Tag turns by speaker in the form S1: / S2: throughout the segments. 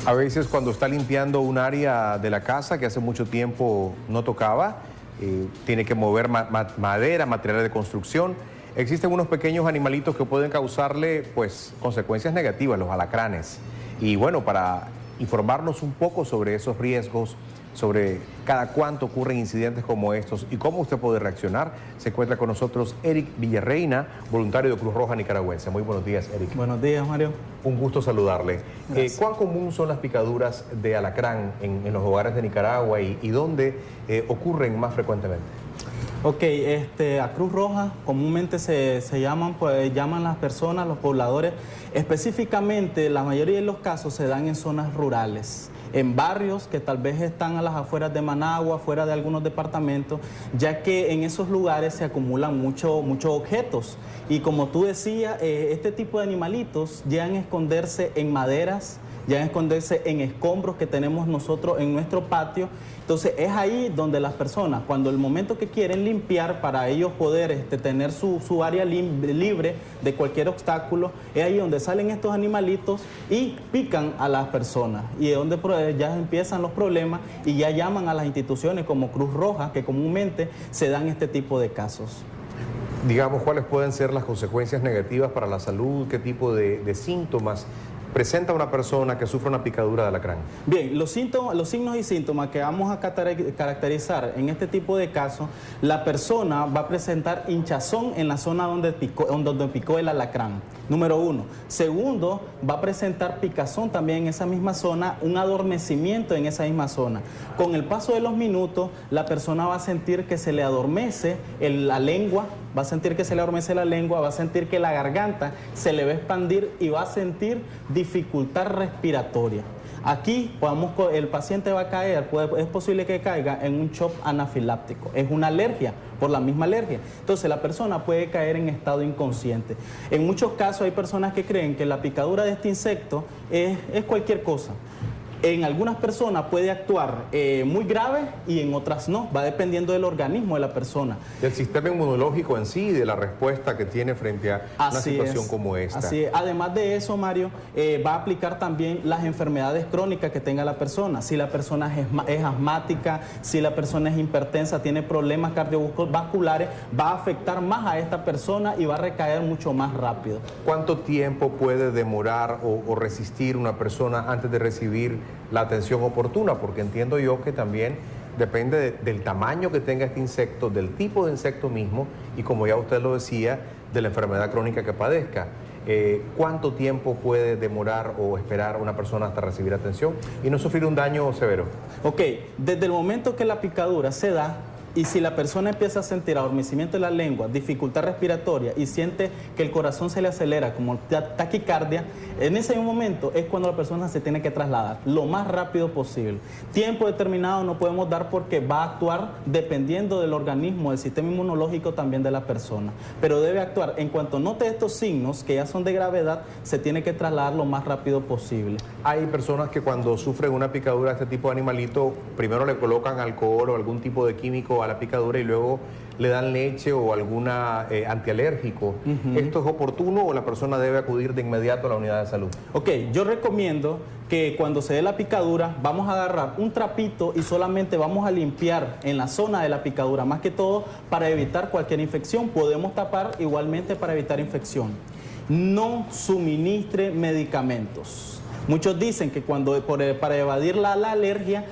S1: A veces cuando está limpiando un área de la casa que hace mucho tiempo no tocaba, tiene que mover madera, materiales de construcción. Existen unos pequeños animalitos que pueden causarle pues consecuencias negativas, los alacranes. Y bueno, para informarnos un poco sobre esos riesgos, sobre cada cuánto ocurren incidentes como estos y cómo usted puede reaccionar, se encuentra con nosotros Eric Villarreina, voluntario de Cruz Roja Nicaragüense. Muy buenos días, Eric.
S2: Buenos días, Mario.
S1: Un gusto saludarle. ¿Cuán común son las picaduras de alacrán en los hogares de Nicaragua y dónde ocurren más frecuentemente?
S2: Ok, a Cruz Roja comúnmente se llaman las personas, los pobladores. Específicamente, la mayoría de los casos se dan en zonas rurales, en barrios que tal vez están a las afueras de Managua, fuera de algunos departamentos, ya que en esos lugares se acumulan muchos objetos. Y como tú decías, este tipo de animalitos llegan a esconderse en maderas, llegan a esconderse en escombros que tenemos nosotros en nuestro patio. Entonces es ahí donde las personas, cuando el momento que quieren limpiar para ellos poder tener su área libre de cualquier obstáculo, es ahí donde salen estos animalitos y pican a las personas. Y es donde ya empiezan los problemas y ya llaman a las instituciones como Cruz Roja, que comúnmente se dan este tipo de casos.
S1: Digamos, ¿cuáles pueden ser las consecuencias negativas para la salud? ¿Qué tipo de síntomas presenta una persona que sufre una picadura de alacrán?
S2: Bien, los signos y síntomas que vamos a caracterizar en este tipo de casos, la persona va a presentar hinchazón en la zona donde picó el alacrán. Número 1. Segundo, va a presentar picazón también en esa misma zona, un adormecimiento en esa misma zona. Con el paso de los minutos, la persona va a sentir que se le adormece la lengua, va a sentir que se le adormece la lengua, va a sentir que la garganta se le va a expandir y va a sentir dificultad respiratoria. Aquí el paciente va a caer, es posible que caiga en un shock anafiláctico. Es una alergia, por la misma alergia. Entonces la persona puede caer en estado inconsciente. En muchos casos hay personas que creen que la picadura de este insecto es cualquier cosa. En algunas personas puede actuar muy grave y en otras no, va dependiendo del organismo de la persona.
S1: Del sistema inmunológico en sí, de la respuesta que tiene frente a una situación como esta.
S2: Así es. Además de eso, Mario, va a aplicar también las enfermedades crónicas que tenga la persona. Si la persona es asmática, si la persona es hipertensa, tiene problemas cardiovasculares, va a afectar más a esta persona y va a recaer mucho más rápido.
S1: ¿Cuánto tiempo puede demorar o resistir una persona antes de recibir la atención oportuna? Porque entiendo yo que también depende del tamaño que tenga este insecto, del tipo de insecto mismo y, como ya usted lo decía, de la enfermedad crónica que padezca. ¿Cuánto tiempo puede demorar o esperar una persona hasta recibir atención y no sufrir un daño severo?
S2: Ok, desde el momento que la picadura se da, y si la persona empieza a sentir adormecimiento de la lengua, dificultad respiratoria y siente que el corazón se le acelera como taquicardia, en ese momento es cuando la persona se tiene que trasladar lo más rápido posible. Tiempo determinado no podemos dar porque va a actuar dependiendo del organismo, del sistema inmunológico también de la persona. Pero debe actuar. En cuanto note estos signos que ya son de gravedad, se tiene que trasladar lo más rápido posible.
S1: Hay personas que cuando sufren una picadura de este tipo de animalito, primero le colocan alcohol o algún tipo de químico a la picadura y luego le dan leche o alguna antialérgico. ¿Esto es oportuno o la persona debe acudir de inmediato a la unidad de salud?
S2: Ok, yo recomiendo que cuando se dé la picadura vamos a agarrar un trapito y solamente vamos a limpiar en la zona de la picadura, más que todo para evitar cualquier infección. Podemos tapar igualmente para evitar infección. No suministre medicamentos. Muchos dicen que para evadir la alergia,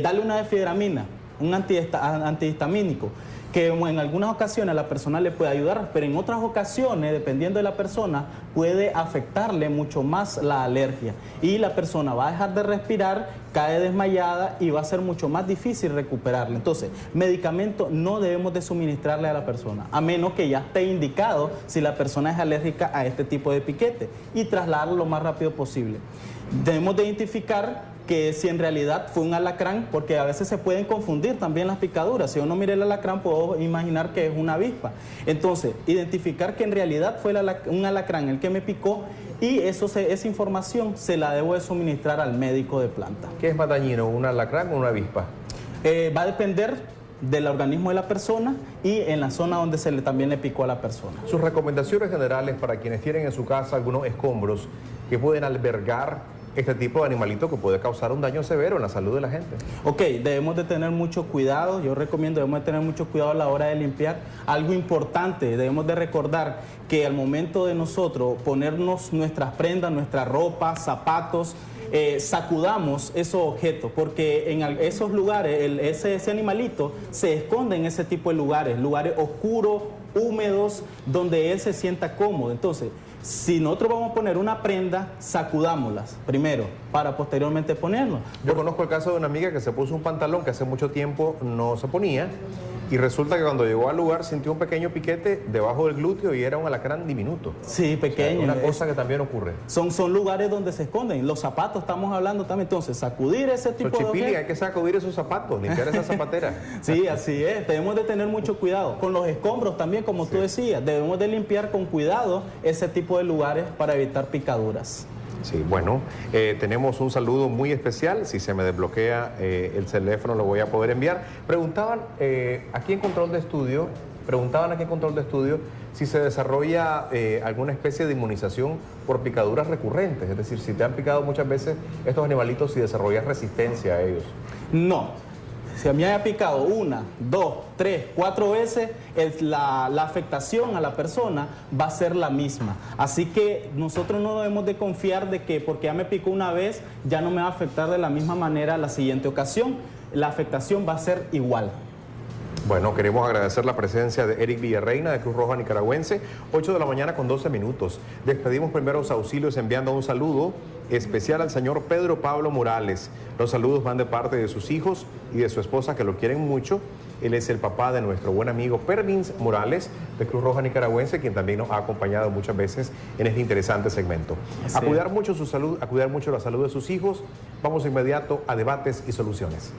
S2: dale una difedramina, un antihistamínico, que en algunas ocasiones a la persona le puede ayudar, pero en otras ocasiones, dependiendo de la persona, puede afectarle mucho más la alergia. Y la persona va a dejar de respirar, cae desmayada y va a ser mucho más difícil recuperarla. Entonces, medicamento no debemos de suministrarle a la persona, a menos que ya esté indicado si la persona es alérgica a este tipo de piquete, y trasladarlo lo más rápido posible. Debemos de identificar que si en realidad fue un alacrán, porque a veces se pueden confundir también las picaduras. Si uno mira el alacrán, puedo imaginar que es una avispa. Entonces, identificar que en realidad fue un alacrán el que me picó, y esa información se la debo de suministrar al médico de planta.
S1: ¿Qué es más dañino, un alacrán o una avispa?
S2: Va a depender del organismo de la persona y en la zona donde también le picó a la persona.
S1: Sus recomendaciones generales para quienes tienen en su casa algunos escombros que pueden albergar este tipo de animalito que puede causar un daño severo en la salud de la gente.
S2: Ok, debemos de tener mucho cuidado, yo recomiendo, debemos de tener mucho cuidado a la hora de limpiar. Algo importante, debemos de recordar que al momento de nosotros ponernos nuestras prendas, nuestra ropa, zapatos, sacudamos esos objetos, porque en esos lugares, ese animalito se esconde en ese tipo de lugares oscuros, húmedos, donde él se sienta cómodo. Entonces, si nosotros vamos a poner una prenda, sacudámoslas primero para posteriormente ponernos.
S1: Yo conozco el caso de una amiga que se puso un pantalón que hace mucho tiempo no se ponía y resulta que cuando llegó al lugar sintió un pequeño piquete debajo del glúteo y era un alacrán diminuto.
S2: Sí, pequeño.
S1: O sea, una cosa que también ocurre.
S2: Son lugares donde se esconden. Los zapatos estamos hablando también. Entonces, sacudir ese tipo de objetos.
S1: Hay que sacudir esos zapatos, limpiar esa zapatera.
S2: Sí, así es. Debemos de tener mucho cuidado. Con los escombros también, como tú decías, debemos de limpiar con cuidado ese tipo de lugares para evitar picaduras.
S1: Sí, bueno, tenemos un saludo muy especial. Si se me desbloquea el teléfono lo voy a poder enviar. Preguntaban aquí en Control de Estudio si se desarrolla alguna especie de inmunización por picaduras recurrentes. Es decir, si te han picado muchas veces estos animalitos, si desarrollas resistencia a ellos.
S2: No. Si a mí me ha picado 1, 2, 3, 4 veces, la afectación a la persona va a ser la misma. Así que nosotros no debemos de confiar de que porque ya me picó una vez, ya no me va a afectar de la misma manera la siguiente ocasión. La afectación va a ser igual.
S1: Bueno, queremos agradecer la presencia de Eric Villarreina de Cruz Roja Nicaragüense, 8 de la mañana con 12 minutos. Despedimos primeros auxilios enviando un saludo especial al señor Pedro Pablo Morales. Los saludos van de parte de sus hijos y de su esposa que lo quieren mucho. Él es el papá de nuestro buen amigo Pervins Morales de Cruz Roja Nicaragüense, quien también nos ha acompañado muchas veces en este interesante segmento. A cuidar mucho su salud, a cuidar mucho la salud de sus hijos. Vamos inmediato a debates y soluciones.